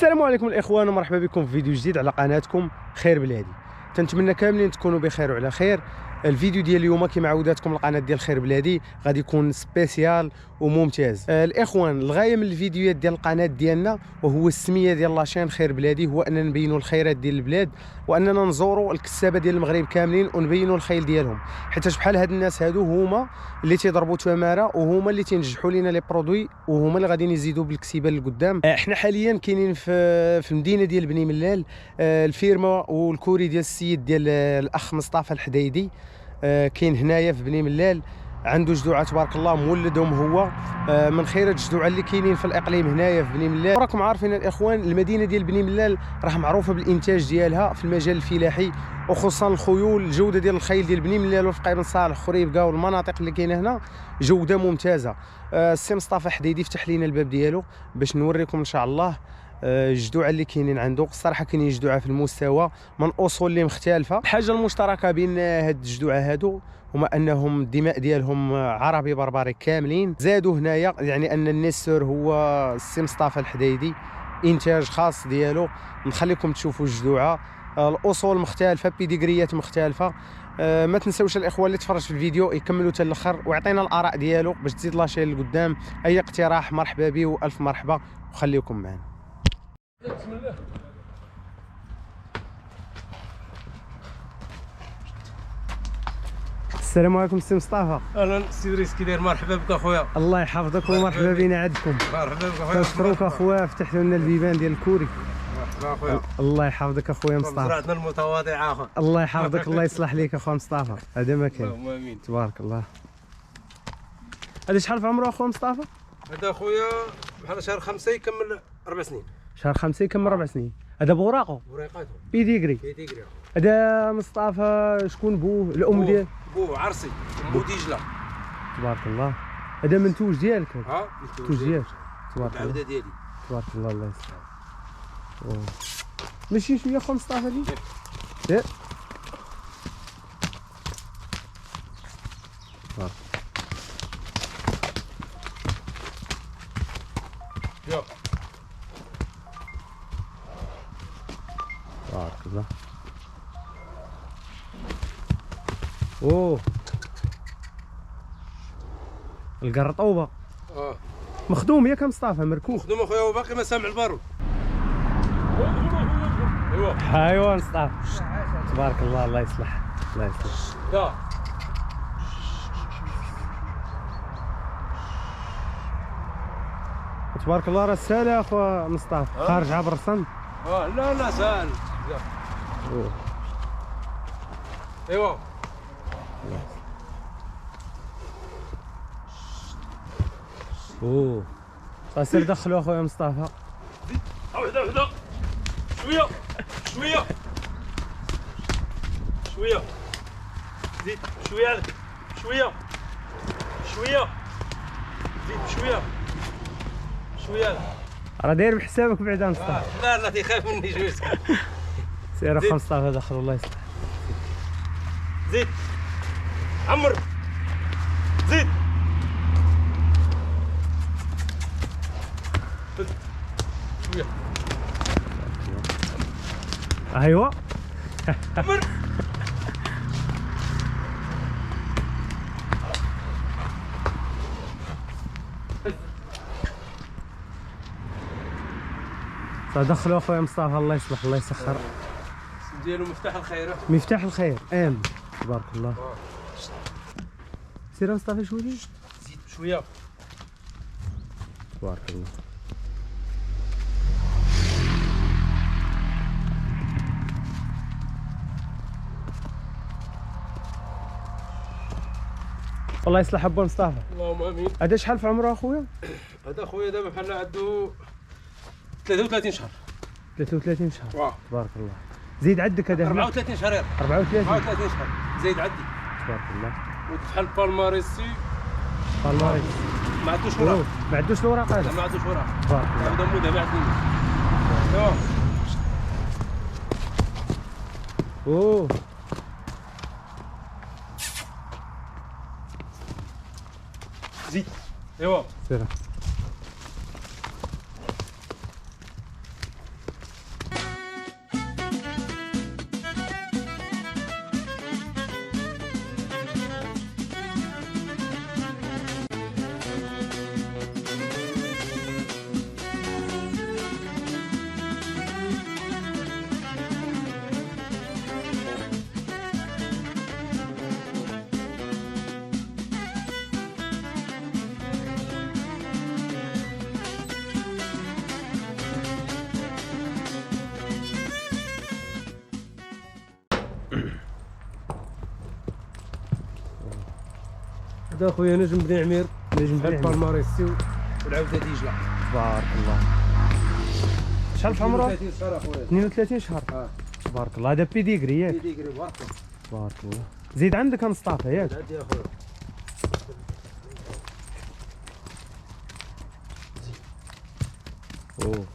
السلام عليكم الاخوان ومرحبا بكم في فيديو جديد على قناتكم خير بلادي. تنتمنى كاملين تكونوا بخير وعلى خير. الفيديو ديال اليوم كما عوداتكم القناه ديال خير بلادي غادي يكون سبيسيال وممتاز. الاخوان، الغايه من الفيديوهات ديال القناه ديالنا وهو السميه ديال لاشين خير بلادي هو اننا نبينوا الخيرات ديال البلاد واننا نزوروا الكسابه ديال المغرب كاملين ونبينوا الخيل ديالهم، حيت بحال هاد الناس هادو هما اللي تيضربوا تماره وهما اللي تينجحوا لنا لي برودوي وهما اللي غاديين يزيدوا بالكسيبه للقدام. احنا حاليا كاينين في المدينه ديال بني ملال، الفيرما والكوري ديال السيد ديال الاخ مصطفى الحديدي كاين هنايا في بني ملال، عنده جدوعه تبارك الله مولدهم هو من خير الجدوعه اللي كاينين في الاقليم هنايا في بني ملال. راكم عارفين الاخوان المدينه ديال بني ملال راه معروفه بالانتاج ديالها في المجال الفلاحي وخصوصا الخيول. الجوده ديال الخيل ديال بني ملال وفقي بن صالح خريبكا والمناطق اللي كاينه هنا جوده ممتازه. السي مصطفى حديدي فتح لينا الباب ديالو باش نوريكم ان شاء الله الجدوعه اللي كاينين عنده. الصراحه كاينين جدوعه في المستوى من اصول اللي مختلفه. الحاجه المشتركه بين هاد الجدوعه هادو هما انهم الدماء ديالهم عربي بربري كاملين. زادوا هنايا يعني ان النسر هو السي مصطفى الحديدي، انتاج خاص ديالو. نخليكم تشوفوا الجدوعه، الاصول مختلفه، بيديغريات مختلفه. ما تنساوش الاخوان اللي تفرج في الفيديو يكملوا حتى الاخر ويعطينا الاراء ديالو باش تزيد لاشين لقدام. اي اقتراح مرحبا به والف مرحبا وخليكم معنا. بسم الله. السلام عليكم سي مصطفى. اهلا سي ريس، كي داير؟ مرحبا بك اخويا. الله يحفظك ومرحبا بينا عندكم. مرحبا بك اخويا. كنشكروك اخويا، فتحتوا لنا البيبان ديال الكوري. مرحبا اخويا. الله يحفظك اخويا مصطفى. زرعتنا المتواضعه اخويا. الله يحفظك الله يصلح ليك اخويا مصطفى. هذا ما كان. اللهم امين. تبارك الله. هذا شحال في عمره اخويا مصطفى؟ هذا اخويا بحال شهر 5 يكمل 4 سنين. شهر 5 يكمل 4 سنين. هذا بوراقه وريقاته بيديغري. بيديغري. هذا مصطفى شكون بوه؟ الام ديال بو عرسي بو ديجله. تبارك الله. هذا منتوج ديالك؟ ها منتوج ديالك. تبارك الله. العوده ديالي. تبارك الله الله يسلمك. ماشي شويه اخويا مصطفى لي؟ لا. يلا تبارك الله. اوه القرطوبه مخدوم ياك مصطفى؟ مركوب مخدوم اخويا وباقي ما سامع البارود. ايوا مصطفى تبارك الله الله يصلح الله يصلح. يا تبارك الله راه سهل يا اخويا مصطفى، خارج عبر الصن. لا لا سهل. ايوا اوه سير دخلوا اخويا مصطفى. وحده وحده شويه شويه شويه زيد شويه لك شويه شويه زيد شويه شويه لك. راه داير بحسابك بعدا مصطفى. لا لا تيخاف مني شويه. سير اخويا مصطفى دخل الله يصلح. زيد عمر زيد شويه ايوا عمر. دخلوا اخويا مصطفى الله يصلح الله يسخر. ديالو مفتاح الخير. مفتاح الخير امين. تبارك الله. سير مصطفى شويه زيد شويه. تبارك الله. الله يصلح ابو مصطفى. اللهم امين. هذا شحال في عمره اخويا؟ هذا خويا دابا بحال عنده 33 شهر. 33 شهر. واه تبارك الله. زيد عندك هذا 34 شهر. 34 شهر زايد عندي. تبارك الله. وبحال بالماريسي بالماريس ما عندوش وراق. ما عندوش الوراق هذا. ما عندوش وراق. تبارك الله. هذا مودة ما عندوش. ايوا اوه زيد. ايوا سير هذا خويا نجم بن عمير، نجم بن عمير بالماريسي والعوده ديجله. تبارك الله. شحال في عمره؟ 32 شهر اخويا. 32 شهر. تبارك الله. هذا بيديغري ياك؟ بيديغري بارك. تبارك الله. زيد عندك مصطفى ياك؟ عندي اخويا. اوه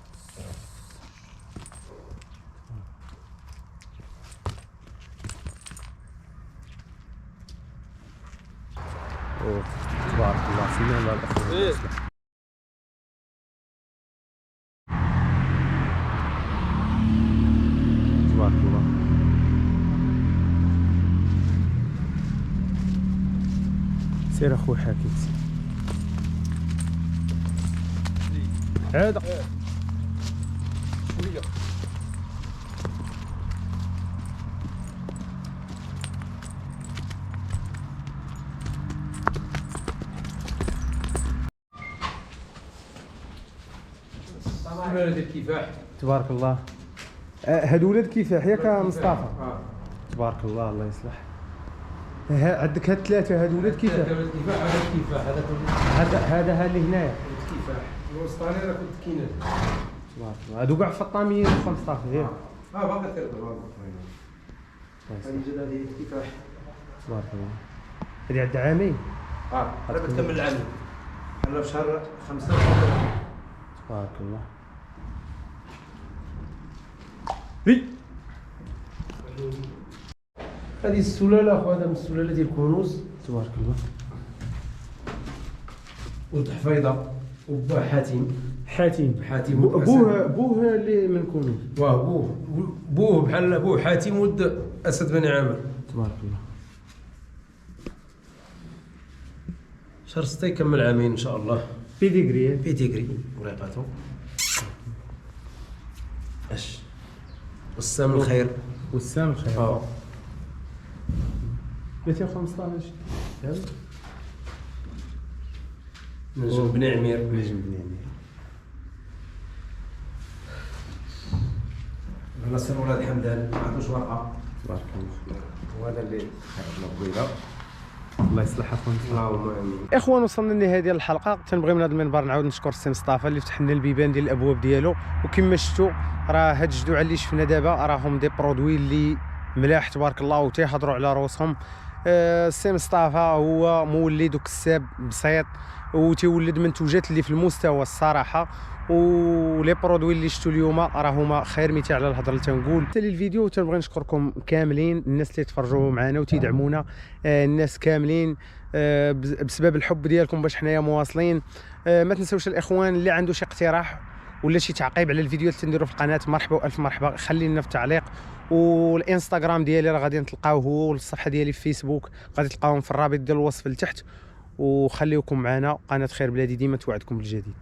اوه تبارك الله. سمع الله الاخوان. إيه. تبارك الله. سير اخوي حكيت هذا شويه. هذا الكفاح. تبارك الله. هادو ولاد كفاح ياك مصطفى؟ تبارك الله. الله يصلح. عندك هاد الثلاثه هادو ولاد كفاح. هذا الكفاح، هذا الكفاح، هذا اللي هنايا الكفاح. الوسطاني راه كنت كينات. تبارك الله. هادو كاع فطاميين اخو مصطفى ياك؟ باقي تربح باقي. هذه جد هذه الكفاح. تبارك الله. هادي عندها عامين. هذا بتكمل العام. حنا في شهر 5. تبارك الله. هذه السلاله اخو، هذا من السلاله ديال كونوس. تبارك الله. ولد حفيظه وبا حاتم. حاتم. حاتم بوه اللي من كونوس. واه بوه بحال بوه حاتم ولد اسد بن عامر. تبارك الله. شهر 6 يكمل عامين ان شاء الله. بيديغري. بيتيغري وريقاته. اش والسام الخير. والسام الخير. بيتي 15. نجم بن عمير. نجم بن عمير. نصر ولاد حمدان ما عندوش ورقه. تبارك الله. وهذا اللي حرقنا البيضه. الله يصلح اخوان. اللهم امين. اخوان وصلنا لنهايه ديال الحلقه. تنبغي من هذا المنبر نعاود نشكر السي مصطفى اللي فتح لنا البيبان ديال الابواب ديالو. وكما شفتوا راه هاد الجدوع اللي شفنا دابا راهم دي برودوي اللي ملاح تبارك الله وتيهضروا على روسهم. السي مصطفى هو مولد وكساب بسيط وتيولد منتوجات اللي في المستوى الصراحه. ولي برودوي اللي شفتوا اليوم راهما خير مثال على الهضره اللي تنقول. حتى الفيديو تنبغي نشكركم كاملين الناس اللي تفرجوا معنا وتيدعمونا. الناس كاملين بسبب الحب ديالكم باش حنايا مواصلين. ما تنساوش الاخوان اللي عنده شي اقتراح ولا شي تعقيب على الفيديو اللي تنديروا في القناه مرحبا والف مرحبا. خلي لنا في التعليق. والانستغرام ديالي راه غادي تلقاوه هو والصفحه ديالي في فيسبوك غادي تلقاوهم في الرابط ديال الوصف لتحت. وخليكم معنا قناه خير بلادي ديما توعدكم بالجديد.